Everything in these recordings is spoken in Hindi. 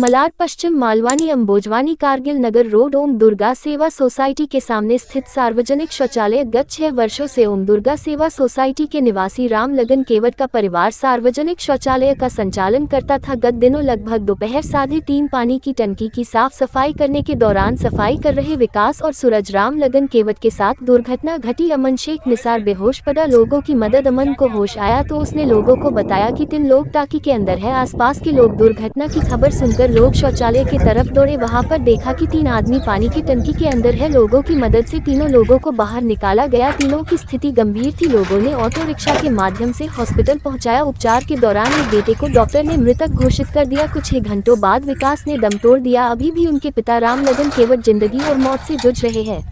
मलाड पश्चिम मालवानी अंबोजवानी कारगिल नगर रोड ओम दुर्गा सेवा सोसाइटी के सामने स्थित सार्वजनिक शौचालय गत 6 वर्षों से ओम दुर्गा सेवा सोसाइटी के निवासी राम लगन केवट का परिवार सार्वजनिक शौचालय का संचालन करता था। गत दिनों लगभग दोपहर 3:30 पानी की टंकी की साफ सफाई करने के दौरान सफाई कर रहे विकास और सूरज राम लगन केवट के साथ दुर्घटना घटी। अमन शेख निसार बेहोश पड़ा, लोगों की मदद। अमन को होश आया तो उसने लोगों को बताया कि 3 लोग टाकी के अंदर है। आसपास के लोग दुर्घटना की खबर सुनकर लोग शौचालय की तरफ दौड़े। वहां पर देखा कि 3 आदमी पानी की टंकी के अंदर है। लोगों की मदद से तीनों लोगों को बाहर निकाला गया। तीनों की स्थिति गंभीर थी। लोगों ने ऑटो रिक्शा के माध्यम से हॉस्पिटल पहुंचाया। उपचार के दौरान एक बेटे को डॉक्टर ने मृतक घोषित कर दिया। कुछ ही घंटों बाद विकास ने दम तोड़ दिया। अभी भी उनके पिता राम लगन केवट जिंदगी और मौत से जूझ रहे हैं।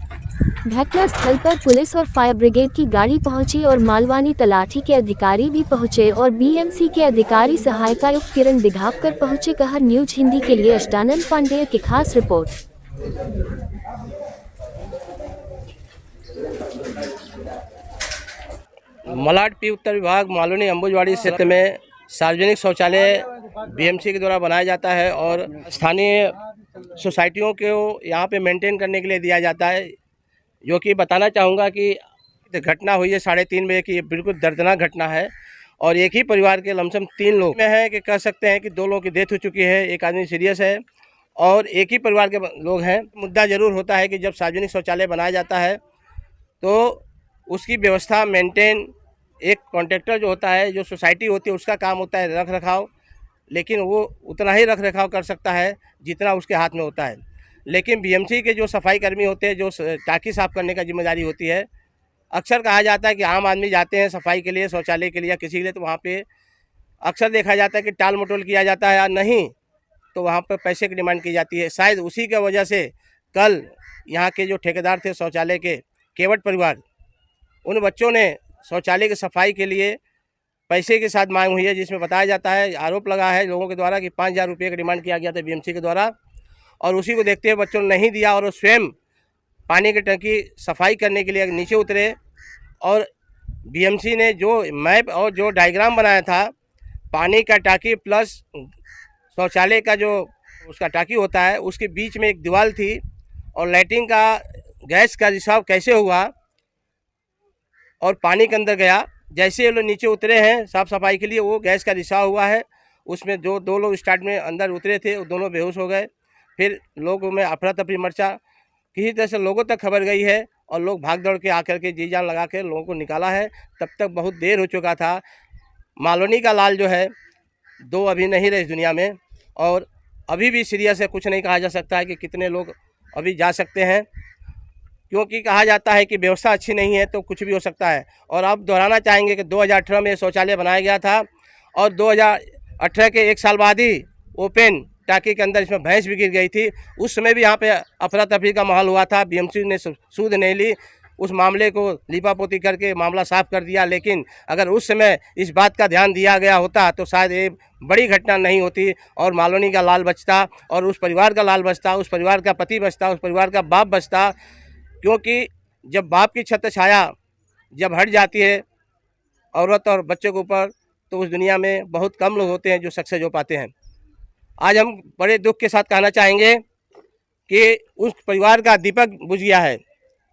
घटना स्थल पर पुलिस और फायर ब्रिगेड की गाड़ी पहुंची और मालवानी तलाठी के अधिकारी भी पहुंचे और बीएमसी के अधिकारी सहायक आयुक्त किरण दिघावकर पहुंचे। कहर न्यूज हिंदी के लिए अष्टानंद पांडेय की खास रिपोर्ट। मलाड पी उत्तर विभाग मालवानी अंबुजवाड़ी क्षेत्र में सार्वजनिक शौचालय बीएमसी के द्वारा बनाया जाता है और स्थानीय सोसाइटियों को यहाँ पे मेंटेन करने के लिए दिया जाता है। जो कि बताना चाहूँगा कि घटना हुई है 3:30 बजे की। ये बिल्कुल दर्दनाक घटना है और एक ही परिवार के लमसम 3 लोग में है कि कह सकते हैं कि 2 लोगों की डेथ हो चुकी है, एक आदमी सीरियस है और एक ही परिवार के लोग हैं। मुद्दा ज़रूर होता है कि जब सार्वजनिक शौचालय बनाया जाता है तो उसकी व्यवस्था मेंटेन एक कॉन्ट्रैक्टर जो होता है, जो सोसाइटी होती है, उसका काम होता है रख रखाव, लेकिन वो उतना ही रख रखाव कर सकता है जितना उसके हाथ में होता है। लेकिन बीएमसी के जो सफाई कर्मी होते हैं, जो टाँकी साफ़ करने का जिम्मेदारी होती है, अक्सर कहा जाता है कि आम आदमी जाते हैं सफाई के लिए, शौचालय के लिए या किसी के लिए, तो वहाँ पे अक्सर देखा जाता है कि टाल मटोल किया जाता है या नहीं तो वहाँ पर पैसे की डिमांड की जाती है। शायद उसी की वजह से कल यहाँ के जो ठेकेदार थे शौचालय के, केवट परिवार, उन बच्चों ने शौचालय की सफाई के लिए पैसे के साथ मांग हुई है, जिसमें बताया जाता है, आरोप लगा है लोगों के द्वारा कि 5,000 रुपये का डिमांड किया गया था बीएमसी के द्वारा और उसी को देखते हुए बच्चों ने नहीं दिया और वो स्वयं पानी की टंकी सफाई करने के लिए नीचे उतरे और बीएमसी ने जो मैप और जो डायग्राम बनाया था, पानी का टाँकी प्लस शौचालय का जो उसका टाँकी होता है, उसके बीच में एक दीवार थी और लैट्रिन का गैस का रिसाव कैसे हुआ और पानी के अंदर गया। जैसे ये लोग नीचे उतरे हैं साफ़ सफाई के लिए, वो गैस का रिसाव हुआ है। उसमें जो 2 लोग स्टार्ट में अंदर उतरे थे, वो दोनों बेहोश हो गए। फिर लोगों में अफरा तफरी मचा, किसी तरह से लोगों तक खबर गई है और लोग भाग दौड़ के आकर के जी जान लगा के लोगों को निकाला है। तब तक बहुत देर हो चुका था। मालवनी का लाल जो है 2 अभी नहीं रहे इस दुनिया में और अभी भी सीरियस है। कुछ नहीं कहा जा सकता है कि कितने लोग अभी जा सकते हैं, क्योंकि कहा जाता है कि व्यवस्था अच्छी नहीं है तो कुछ भी हो सकता है। और अब दोहराना चाहेंगे कि 2018 में शौचालय बनाया गया था और 2018 के 1 साल बाद ही ओपन टाँकी के अंदर इसमें भैंस भी गिर गई थी। उस समय भी यहाँ पे अफरा तफरी का माहौल हुआ था। बीएमसी ने सूद नहीं ली, उस मामले को लीपापोती करके मामला साफ कर दिया। लेकिन अगर उस समय इस बात का ध्यान दिया गया होता तो शायद ये बड़ी घटना नहीं होती और मालवनी का लाल बचता और उस परिवार का लाल बचता, उस परिवार का पति बचता, उस परिवार का बाप बचता। क्योंकि जब बाप की छत्र छाया जब हट जाती है औरत और बच्चे के ऊपर, तो उस दुनिया में बहुत कम लोग होते हैं जो सक्सेस हो पाते हैं। आज हम बड़े दुख के साथ कहना चाहेंगे कि उस परिवार का दीपक बुझ गया है,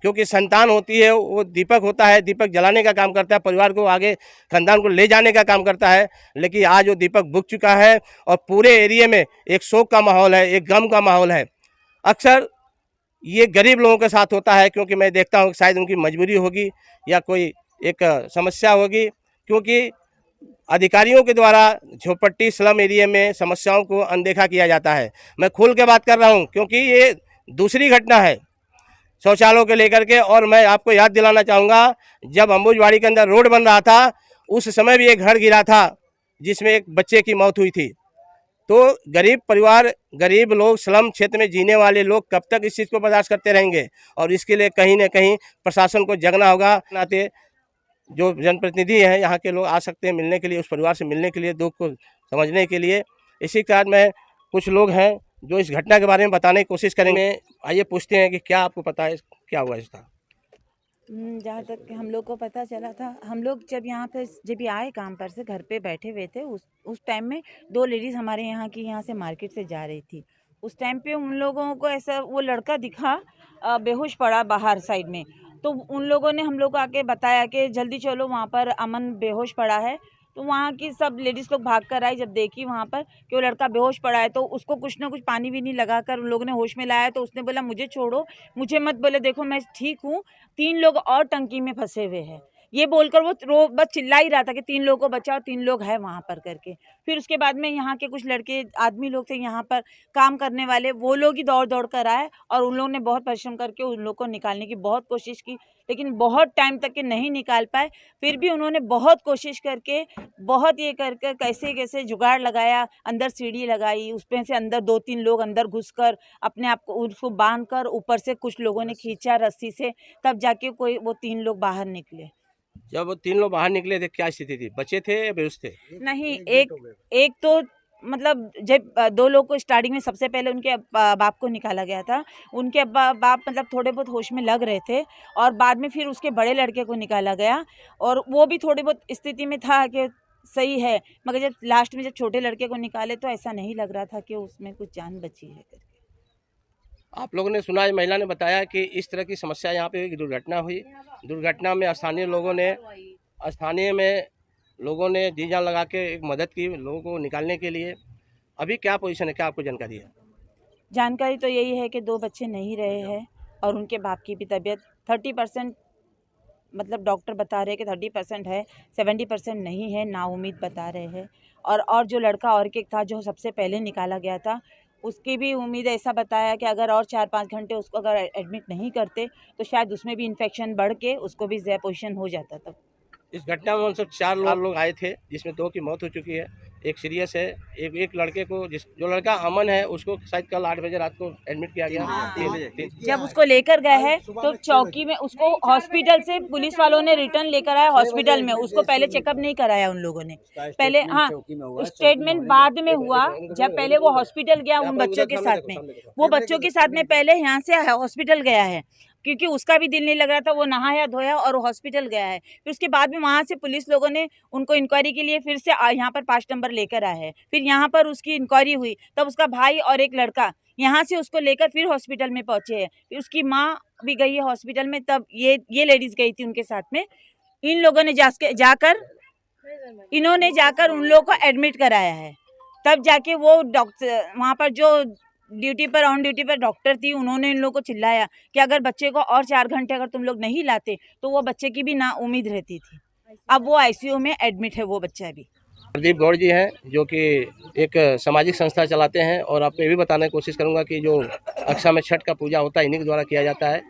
क्योंकि संतान होती है, वो दीपक होता है, दीपक जलाने का काम करता है, परिवार को आगे खानदान को ले जाने का काम करता है। लेकिन आज वो दीपक बुझ चुका है और पूरे एरिया में एक शोक का माहौल है, एक गम का माहौल है। अक्सर ये गरीब लोगों के साथ होता है, क्योंकि मैं देखता हूँ शायद उनकी मजबूरी होगी या कोई एक समस्या होगी, क्योंकि अधिकारियों के द्वारा झोपड़पट्टी स्लम एरिया में समस्याओं को अनदेखा किया जाता है। मैं खुल के बात कर रहा हूँ क्योंकि ये दूसरी घटना है शौचालयों के लेकर के। और मैं आपको याद दिलाना चाहूँगा, जब अंबुजवाड़ी के अंदर रोड बन रहा था उस समय भी एक घर गिरा था जिसमें एक बच्चे की मौत हुई थी। तो गरीब परिवार, गरीब लोग, स्लम क्षेत्र में जीने वाले लोग कब तक इस चीज़ को बर्दाश्त करते रहेंगे? और इसके लिए कहीं ना कहीं प्रशासन को जगना होगा। नाते जो जनप्रतिनिधि हैं यहाँ के लोग आ सकते हैं मिलने के लिए, उस परिवार से मिलने के लिए, दुख को समझने के लिए। इसी कारण में कुछ लोग हैं जो इस घटना के बारे में बताने की कोशिश करेंगे। आइए पूछते हैं कि क्या आपको पता है क्या हुआ इसका। जहाँ तक कि हम लोग को पता चला था, हम लोग जब यहाँ पे जब ये आए काम पर से घर पे बैठे हुए थे, उस टाइम में 2 लेडीज़ हमारे यहाँ से मार्केट से जा रही थी। उस टाइम पे उन लोगों को ऐसा वो लड़का दिखा बेहोश पड़ा बाहर साइड में। तो उन लोगों ने हम लोग को आके बताया कि जल्दी चलो, वहाँ पर अमन बेहोश पड़ा है। तो वहाँ की सब लेडीज़ लोग भाग कर आई, जब देखी वहाँ पर कि वो लड़का बेहोश पड़ा है, तो उसको कुछ ना कुछ पानी भी नहीं लगा कर उन लोगों ने होश में लाया। तो उसने बोला मुझे छोड़ो, मुझे मत, बोले देखो मैं ठीक हूँ, 3 लोग और टंकी में फंसे हुए हैं। ये बोलकर वो बस चिल्ला ही रहा था कि 3 लोगों को बचाओ, 3 लोग हैं वहाँ पर करके। फिर उसके बाद में यहाँ के कुछ लड़के आदमी लोग थे यहाँ पर काम करने वाले, वो लोग ही दौड़ कर आए और उन लोगों ने बहुत परिश्रम करके उन लोग को निकालने की बहुत कोशिश की, लेकिन बहुत टाइम तक के नहीं निकाल पाए। फिर भी उन्होंने बहुत कोशिश करके, बहुत ये करके कैसे कैसे जुगाड़ लगाया, अंदर सीढ़ी लगाई, उसमें से अंदर 2-3 लोग अंदर घुसकर अपने आप को उसको बांध कर ऊपर से कुछ लोगों ने खींचा रस्सी से, तब जाके कोई वो 3 लोग बाहर निकले। जब वो 3 लोग बाहर निकले थे क्या स्थिति थी? बचे थे या बेहोश थे? नहीं, एक तो मतलब जब 2 लोग को स्टार्टिंग में सबसे पहले उनके बाप को निकाला गया था। उनके बाप मतलब थोड़े बहुत होश में लग रहे थे और बाद में फिर उसके बड़े लड़के को निकाला गया और वो भी थोड़ी बहुत स्थिति में था कि सही है, मगर जब लास्ट में जब छोटे लड़के को निकाले तो ऐसा नहीं लग रहा था कि उसमें कुछ जान बची है करके। आप लोगों ने सुना, महिला ने बताया कि इस तरह की समस्या यहाँ पे एक दुर्घटना हुई। दुर्घटना में स्थानीय में लोगों ने जी जान लगा के एक मदद की लोगों को निकालने के लिए। अभी क्या पोजीशन है, क्या आपको जानकारी है? जानकारी तो यही है कि 2 बच्चे नहीं रहे हैं और उनके बाप की भी तबीयत 30%, मतलब डॉक्टर बता रहे हैं कि 30% है, 70% नहीं है, नाउम्मीद बता रहे हैं। और जो लड़का और एक था जो सबसे पहले निकाला गया था, उसकी भी उम्मीद ऐसा बताया कि अगर और 4-5 घंटे उसको अगर एडमिट नहीं करते तो शायद उसमें भी इन्फेक्शन बढ़ के उसको भी ज़्यादा पोजीशन हो जाता था। इस घटना में उनसे 4 लोग आए थे, जिसमें 2 की मौत हो चुकी है, एक सीरियस है। एक लड़के को जो लड़का अमन है उसको शायद कल 8 बजे रात को एडमिट किया गया। जब उसको लेकर गए हैं तो चौकी में उसको हॉस्पिटल से पुलिस वालों ने रिटर्न लेकर आया हॉस्पिटल में, उसको पहले चेकअप नहीं कराया उन लोगों ने। पहले हाँ, स्टेटमेंट बाद में हुआ, जब पहले वो हॉस्पिटल गया उन बच्चों के साथ में, वो बच्चों के साथ में पहले यहाँ से हॉस्पिटल गया है क्योंकि उसका भी दिल नहीं लग रहा था, वो नहाया धोया और हॉस्पिटल गया है। फिर उसके बाद में वहाँ से पुलिस लोगों ने उनको इंक्वायरी के लिए फिर से यहाँ पर 5 नंबर लेकर आए हैं। फिर यहाँ पर उसकी इंक्वायरी हुई, तब उसका भाई और एक लड़का यहाँ से उसको लेकर फिर हॉस्पिटल में पहुँचे हैं। फिर उसकी माँ भी गई है हॉस्पिटल में, तब ये लेडीज़ गई थी उनके साथ में। इन लोगों ने जाकर उन लोगों को एडमिट कराया है, तब जाके वो डॉक्टर वहाँ पर जो ऑन ड्यूटी पर डॉक्टर थी, उन्होंने इन लोगों को चिल्लाया कि अगर बच्चे को और 4 घंटे अगर तुम लोग नहीं लाते तो वो बच्चे की भी ना उम्मीद रहती थी। अब वो आईसीयू में एडमिट है वो बच्चा भी। प्रदीप गौड़ जी हैं जो कि एक सामाजिक संस्था चलाते हैं और आपको ये भी बताने की कोशिश करूंगा कि जो अक्षा में छठ का पूजा होता है इन्हीं के द्वारा किया जाता है।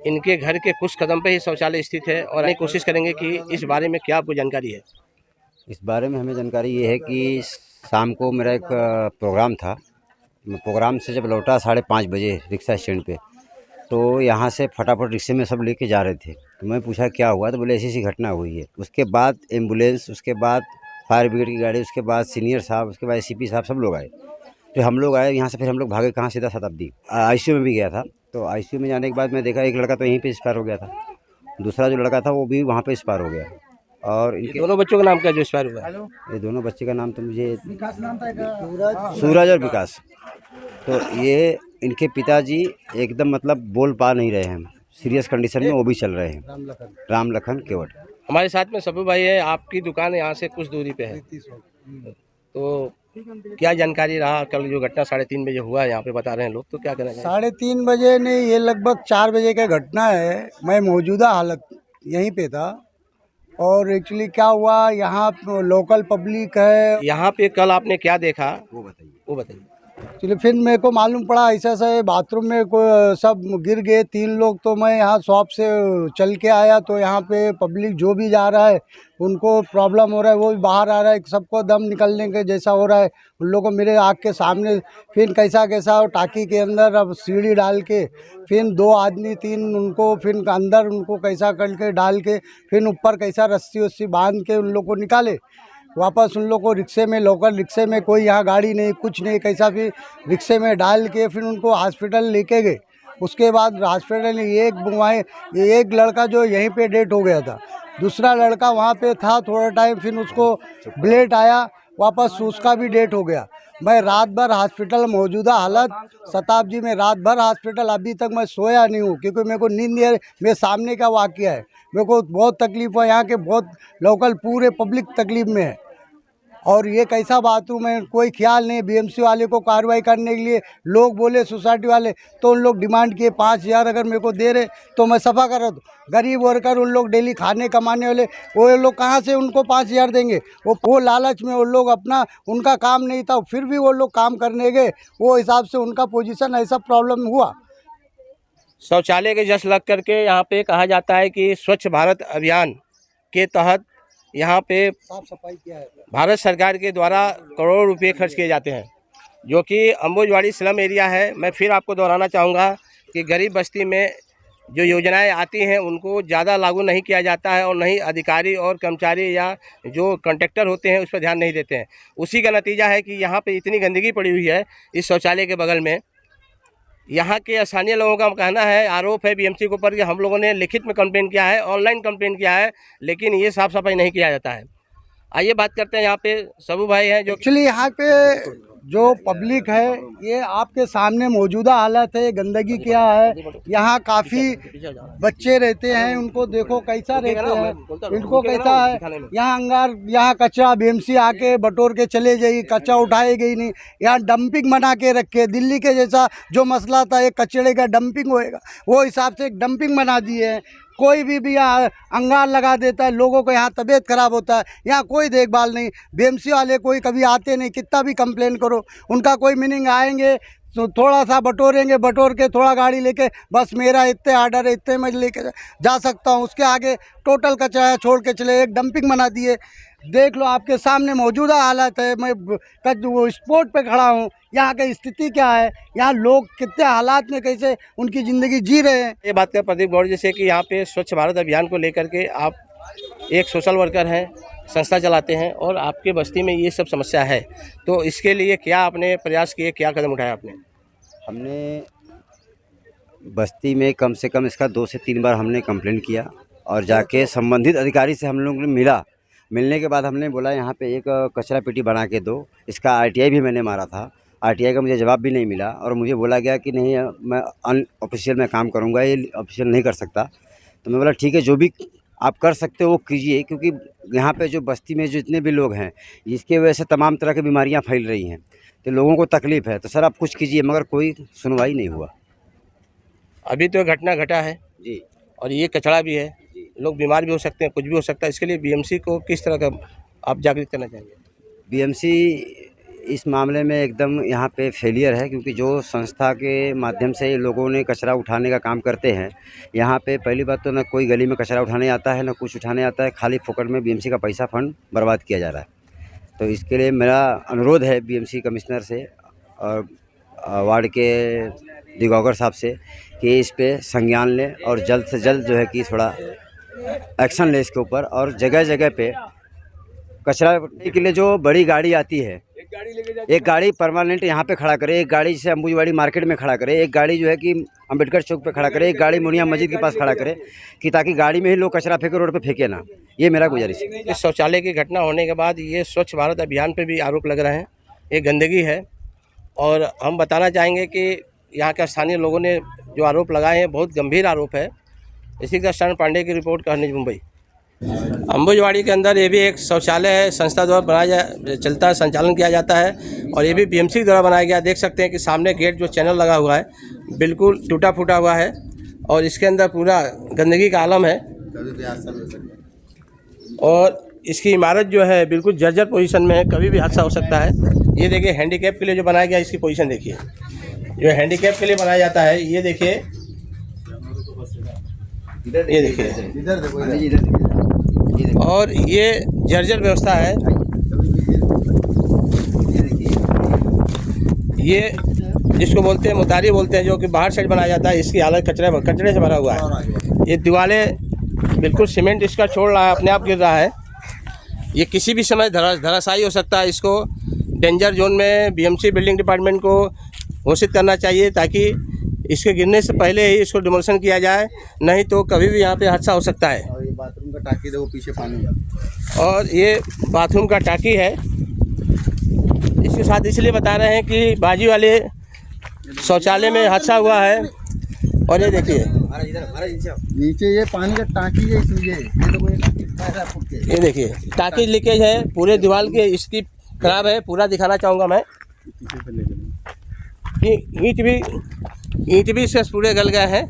इनके घर के कुछ कदम पे ही शौचालय स्थित है और कोशिश करेंगे कि इस बारे में क्या आपको जानकारी है। इस बारे में हमें जानकारी ये है कि शाम को मेरा एक प्रोग्राम था। मैं प्रोग्राम से जब लौटा 5:30 बजे रिक्शा स्टैंड पे, तो यहाँ से फटाफट रिक्शे में सब लेके जा रहे थे। तो मैं पूछा क्या हुआ, तो बोले ऐसी घटना हुई है। उसके बाद एम्बुलेंस, उसके बाद फायर ब्रिगेड की गाड़ी, उसके बाद सीनियर साहब, उसके बाद एसीपी साहब, सब लोग आए। फिर हम लोग आए यहाँ से, फिर हम लोग भागे कहाँ, सीधा शताब्दी आईसीयू में भी गया था। तो आईसीयू में जाने के बाद मैं देखा एक लड़का तो यहीं पे एक्सपायर हो गया था, दूसरा जो लड़का था वो भी वहाँ पे एक्सपायर हो गया। और इनके दोनों बच्चों का नाम क्या जो एक्सपायर हुआ? ये दोनों बच्चे का नाम तो मुझे सूरज और विकास। तो ये इनके पिताजी एकदम मतलब बोल पा नहीं रहे हैं, सीरियस कंडीशन में वो भी चल रहे हैं। राम लखन केवट। हमारे साथ में सब्बू भाई है, आपकी दुकान यहाँ से कुछ दूरी पे है, तो क्या जानकारी रहा? कल जो घटना 3:30 बजे हुआ है यहाँ पे बता रहे हैं लोग, तो क्या कहना चाहिए? 3:30 बजे नहीं, ये लगभग 4 बजे का घटना है। मैं मौजूदा हालत यहीं पे था और एक्चुअली क्या हुआ, यहाँ लोकल पब्लिक है। यहाँ पे कल आपने क्या देखा वो बताइए। चलिए, फिर मेरे को मालूम पड़ा ऐसा है, बाथरूम में सब गिर गए 3 लोग। तो मैं यहाँ शॉप से चल के आया तो यहाँ पे पब्लिक जो भी जा रहा है उनको प्रॉब्लम हो रहा है, वो भी बाहर आ रहा है, सबको दम निकलने के जैसा हो रहा है। उन लोगों को मेरे आँख के सामने फिर कैसा टाकी के अंदर अब सीढ़ी डाल के फिर 2 आदमी 3 उनको फिर अंदर उनको कैसा करके डाल के फिर ऊपर कैसा रस्सी बांध के उन लोग को निकाले। वापस उन लोग को रिक्शे में, लोकल रिक्शे में, कोई यहाँ गाड़ी नहीं कुछ नहीं, कैसा भी रिक्शे में डाल के फिर उनको हॉस्पिटल लेके गए। उसके बाद हॉस्पिटल में एक लड़का जो यहीं पे डेथ हो गया था, दूसरा लड़का वहाँ पे था थोड़ा टाइम, फिर उसको ब्लेड आया वापस, उसका भी डेथ हो गया। मैं रात भर हॉस्पिटल मौजूदा हालत शताब्दी में रात भर हॉस्पिटल, अभी तक मैं सोया नहीं हूँ क्योंकि मेरे को नींद नहीं आ रही। मेरे सामने का वाकया है, मेरे को बहुत तकलीफ है, यहाँ के बहुत लोकल पूरे पब्लिक तकलीफ में है। और ये कैसा बाथरूम है, कोई ख्याल नहीं। बीएमसी वाले को कार्रवाई करने के लिए लोग बोले, सोसाइटी वाले, तो उन लोग डिमांड किए 5,000 अगर मेरे को दे रहे तो मैं सफ़ा कर रहा। गरीब वर्कर, उन लोग डेली खाने कमाने वाले, वो लोग कहाँ से उनको 5,000 देंगे? वो लालच में वो लोग अपना, उनका काम नहीं था फिर भी वो लोग काम करने गए, वो हिसाब से उनका पोजीशन ऐसा प्रॉब्लम हुआ। शौचालय के जस्ट लग करके यहाँ पे कहा जाता है कि स्वच्छ भारत अभियान के तहत यहाँ पे साफ सफाई किया है, भारत सरकार के द्वारा करोड़ों रुपए खर्च किए जाते हैं, जो कि अंबुजवाड़ी स्लम एरिया है। मैं फिर आपको दोहराना चाहूँगा कि गरीब बस्ती में जो योजनाएं आती हैं उनको ज़्यादा लागू नहीं किया जाता है, और नहीं अधिकारी और कर्मचारी या जो कॉन्ट्रैक्टर होते हैं उस पर ध्यान नहीं देते हैं। उसी का नतीजा है कि यहाँ पे इतनी गंदगी पड़ी हुई है इस शौचालय के बगल में। यहाँ के स्थानीय लोगों का कहना है, आरोप है बीएमसी के ऊपर कि हम लोगों ने लिखित में कंप्लेंट किया है, ऑनलाइन कंप्लेंट किया है, लेकिन ये साफ़ सफाई नहीं किया जाता है। आइए बात करते हैं, यहाँ पे सबू भाई हैं जो एक्चुअली यहाँ पे जो पब्लिक है ये आपके सामने मौजूदा हालत है, गंदगी क्या है। यहाँ काफ़ी बच्चे रहते हैं, उनको देखो कैसा रहते हैं, इनको कैसा है। यहाँ कचरा बीएमसी आके बटोर के चले जाइए, कचरा उठाएगी ही नहीं। यहाँ डंपिंग बना के रखे, दिल्ली के जैसा जो मसला था एक कचरे का डंपिंग होएगा, वो हिसाब से एक डंपिंग बना दिए है। कोई भी यहाँ अंगार लगा देता है, लोगों को यहाँ तबीयत खराब होता है। यहाँ कोई देखभाल नहीं, बीएमसी वाले कोई कभी आते नहीं, कितना भी कंप्लेन करो उनका कोई मीनिंग। आएंगे तो थोड़ा सा बटोरेंगे, बटोर के थोड़ा गाड़ी लेके बस मेरा इतने आर्डर है, इतने मैं लेके जा सकता हूँ, उसके आगे टोटल कचरा छोड़ के चले। एक डंपिंग बना दिए, देख लो आपके सामने मौजूदा हालत है। मैं वो स्पॉट पे खड़ा हूँ, यहाँ की स्थिति क्या है, यहाँ लोग कितने हालात में कैसे उनकी ज़िंदगी जी रहे हैं। ये बात कर प्रदीप गौड़, जैसे कि यहाँ पे स्वच्छ भारत अभियान को लेकर के आप एक सोशल वर्कर हैं, संस्था चलाते हैं, और आपके बस्ती में ये सब समस्या है, तो इसके लिए क्या आपने प्रयास किए, क्या कदम उठाया आपने? हमने बस्ती में कम से कम इसका 2 से 3 बार हमने कंप्लेंट किया, और जाके संबंधित अधिकारी से हम लोगों ने मिलने के बाद हमने बोला यहाँ पे एक कचरा पेटी बना के दो। इसका आरटीआई भी मैंने मारा था, आरटीआई का मुझे जवाब भी नहीं मिला, और मुझे बोला गया कि नहीं मैं अनऑफिशियल में काम करूँगा, ये ऑफिशियल नहीं कर सकता। तो मैं बोला ठीक है, जो भी आप कर सकते हो वो कीजिए, क्योंकि यहाँ पे जो बस्ती में जितने भी लोग हैं इसके वजह से तमाम तरह की बीमारियाँ फैल रही हैं, तो लोगों को तकलीफ़ है। तो सर आप कुछ कीजिए, मगर कोई सुनवाई नहीं हुआ। अभी तो घटना घटा है जी, और ये कचरा भी है, लोग बीमार भी हो सकते हैं, कुछ भी हो सकता है। इसके लिए बीएमसी को किस तरह का आप जागृत करना चाहिए? बीएमसी इस मामले में एकदम यहाँ पे फेलियर है, क्योंकि जो संस्था के माध्यम से लोगों ने कचरा उठाने का काम करते हैं, यहाँ पे पहली बात तो ना कोई गली में कचरा उठाने आता है, ना कुछ उठाने आता है, खाली फोकट में बीएमसी का पैसा फंड बर्बाद किया जा रहा है। तो इसके लिए मेरा अनुरोध है बीएमसी कमिश्नर से और वार्ड के दिगोगर साहब से कि इस पे संज्ञान लें और जल्द से जल्द जो है कि थोड़ा एक्शन ले इसके ऊपर। और जगह जगह पे कचरा के लिए जो बड़ी गाड़ी आती है, एक गाड़ी परमानेंट यहाँ पे खड़ा करे, एक गाड़ी जैसे अंबुजवाड़ी मार्केट में खड़ा करे, एक गाड़ी जो है कि अंबेडकर चौक पे खड़ा करे, एक गाड़ी मुनिया मस्जिद के पास खड़ा करे, कि ताकि गाड़ी में ही लोग कचरा फेंके, रोड पे फेंके ना। ये मेरा गुजारिश है। इस शौचालय की घटना होने के बाद ये स्वच्छ भारत अभियान पे भी आरोप लग रहे हैं, ये गंदगी है। और हम बताना चाहेंगे कि यहाँ के स्थानीय लोगों ने जो आरोप लगाए हैं बहुत गंभीर आरोप है। इसी का शरण पांडे की रिपोर्ट, कहनी मुंबई। अंबुजवाड़ी के अंदर ये भी एक शौचालय है, संस्था द्वारा बनाया चलता है, संचालन किया जाता है, और ये भी बीएमसी द्वारा बनाया गया। देख सकते हैं कि सामने गेट जो चैनल लगा हुआ है बिल्कुल टूटा फूटा हुआ है, और इसके अंदर पूरा गंदगी का आलम है, और इसकी इमारत जो है बिल्कुल जर्जर पोजीशन में है, कभी भी हादसा हो सकता है। ये देखिए हैंडीकैप के लिए जो बनाया गया, इसकी पोजीशन देखिए, जो हैंडीकैप के लिए बनाया जाता है, ये देखिए, ये देखिए, और ये जर्जर व्यवस्था है। ये जिसको बोलते हैं मुतारी बोलते हैं, जो कि बाहर साइड बनाया जाता है, इसकी हालत कचरे से भरा हुआ है। ये दीवारें बिल्कुल सीमेंट इसका छोड़ रहा है, अपने आप गिर रहा है। ये किसी भी समय धराशायी हो सकता है। इसको डेंजर जोन में बीएमसी बिल्डिंग डिपार्टमेंट को घोषित करना चाहिए, ताकि इसके गिरने से पहले ही इसको डिमोलिशन किया जाए, नहीं तो कभी भी यहाँ पे हादसा हो सकता है। और ये बाथरूम का टाकी देखो पीछे पानी में। और ये बाथरूम का टाकी है। इसके साथ इसलिए बता रहे हैं कि बाजी वाले शौचालय में हादसा हुआ है। और ये देखिए नीचे ये पानी का टाकी है, इसलिए ये तो कोई पैसा फूट के। ये देखिए टाकी लीकेज है, पूरे दीवार के इसकी खराब है। पूरा दिखाना चाहूँगा मैं कि ईंट भी इससे पूरे गल गए हैं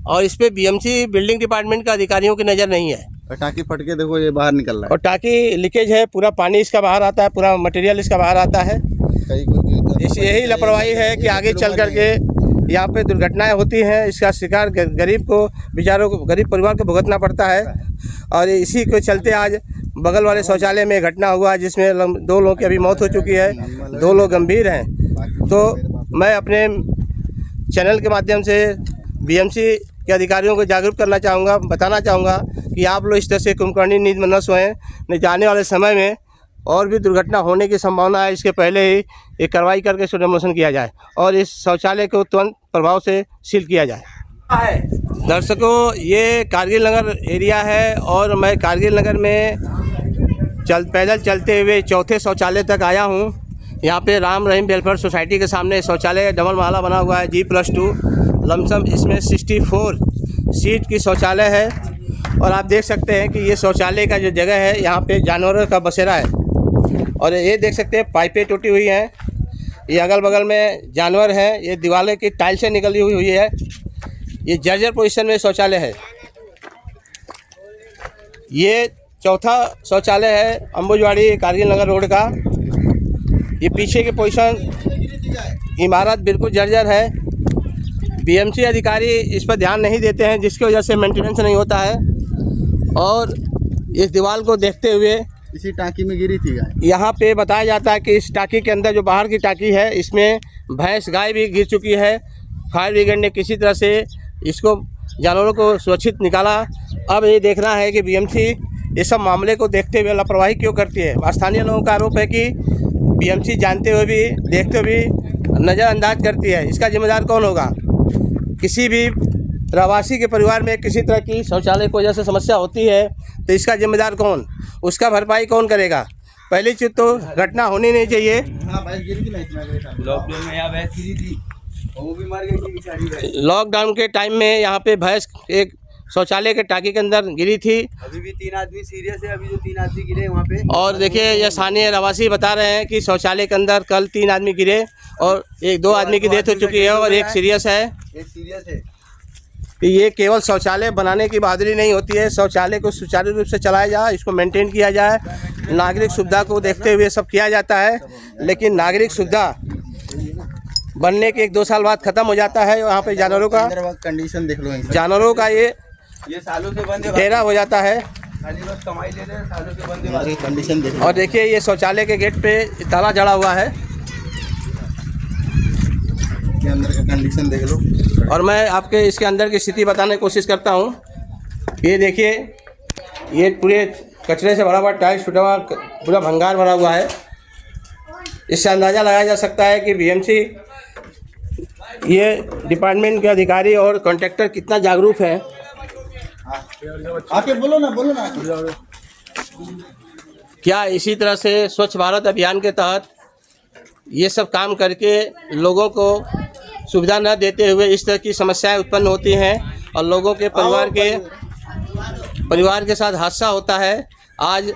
और इस पर बीएमसी बिल्डिंग डिपार्टमेंट के अधिकारियों की नज़र नहीं है। और टाकी फट के देखो ये बाहर निकल रहा और टाकी लीकेज है, पूरा पानी इसका बाहर आता है, पूरा मटेरियल इसका बाहर आता है। है। इस यही लापरवाही है कि आगे चल करके यहाँ पे दुर्घटनाएं होती हैं। इसका शिकार गरीब को, बेचारों को, गरीब परिवार को भुगतना पड़ता है। और इसी के चलते आज बगल वाले शौचालय में घटना हुआ जिसमें 2 लोगों की अभी मौत हो चुकी है, 2 लोग गंभीर हैं। तो मैं अपने चैनल के माध्यम से बीएमसी के अधिकारियों को जागरूक करना चाहूँगा, बताना चाहूँगा कि आप लोग इस तरह से कुंभकर्णी नींद में न सोएं, नहीं तो आने वाले समय में और भी दुर्घटना होने की संभावना है। इसके पहले ही एक कार्रवाई करके इसको डिमोलिशन किया जाए और इस शौचालय को तुरंत प्रभाव से सील किया जाए। दर्शकों, ये कारगिल नगर एरिया है और मैं कारगिल नगर में पैदल चलते हुए चौथे शौचालय तक आया हूँ। यहाँ पे राम रहीम वेलफेयर सोसाइटी के सामने शौचालय डबल महला बना हुआ है, G+2 लमसम इसमें 64 सीट की शौचालय है। और आप देख सकते हैं कि ये शौचालय का जो जगह है यहाँ पे जानवरों का बसेरा है। और ये देख सकते हैं पाइपें टूटी हुई हैं, ये अगल बगल में जानवर हैं, ये दीवारें की टाइल से निकली हुई है। ये जर्जर पोजीशन में शौचालय है। ये चौथा शौचालय है अंबुजवाड़ी कारगिल नगर रोड का। ये पीछे की पोजीशन इमारत बिल्कुल जर्जर है। बीएमसी अधिकारी इस पर ध्यान नहीं देते हैं, जिसकी वजह से मेंटेनेंस नहीं होता है। और इस दीवार को देखते हुए इसी टाकी में गिरी थी गाय। यहाँ पे बताया जाता है कि इस टाकी के अंदर जो बाहर की टाकी है, इसमें भैंस गाय भी गिर चुकी है। फायर ब्रिगेड ने किसी तरह से इसको जानवरों को सुरक्षित निकाला। अब ये देखना है कि बीएमसी इस सब मामले को देखते हुए लापरवाही क्यों करती है। स्थानीय लोगों का आरोप है कि बीएमसी जानते हुए भी, देखते हुए भी नज़रअंदाज करती है। इसका जिम्मेदार कौन होगा? किसी भी प्रवासी के परिवार में किसी तरह की शौचालय की वजह से समस्या होती है तो इसका जिम्मेदार कौन, उसका भरपाई कौन करेगा? पहली चीज़ तो घटना होनी नहीं चाहिए। लॉकडाउन के टाइम में यहाँ पे भैंस एक शौचालय के टाकी के अंदर गिरी थी। अभी भी 3 आदमी सीरियस है, अभी जो 3 आदमी गिरे वहाँ पे। और देखिए ये स्थानीय रहवासी बता रहे हैं कि शौचालय के अंदर कल 3 आदमी गिरे और 1-2 आदमी की डेथ हो चुकी है और एक सीरियस है। एक सीरियस है। कि ये केवल शौचालय बनाने की बहादुरी नहीं होती है, शौचालय को सुचारू रूप से चलाया जाए, इसको मेंटेन किया जाए, नागरिक सुविधा को देखते हुए सब किया जाता है। लेकिन नागरिक सुविधा बनने के 1-2 साल बाद ख़त्म हो जाता है। वहाँ पे जानवरों का कंडीशन देख लो, जानवरों का ये सालों से बंद है, डेरा हो जाता है। खाली बस कमाई ले रहे हैं, सालों से बंद है। कंडीशन देख लो। और देखिए ये शौचालय के गेट पे ताला जड़ा हुआ है। के अंदर का कंडीशन देख लो। और मैं आपके इसके अंदर की स्थिति बताने की कोशिश करता हूँ। ये देखिए, ये पूरे कचरे से भरा हुआ, टाइल्स टूटा हुआ, पूरा भंगार भरा हुआ है। इससे अंदाज़ा लगाया जा सकता है कि बीएमसी, ये डिपार्टमेंट के अधिकारी और कॉन्ट्रैक्टर कितना जागरूक है। आके बोलो ना। क्या इसी तरह से स्वच्छ भारत अभियान के तहत ये सब काम करके लोगों को सुविधा न देते हुए इस तरह की समस्याएं उत्पन्न होती हैं और लोगों के परिवार के साथ हादसा होता है। आज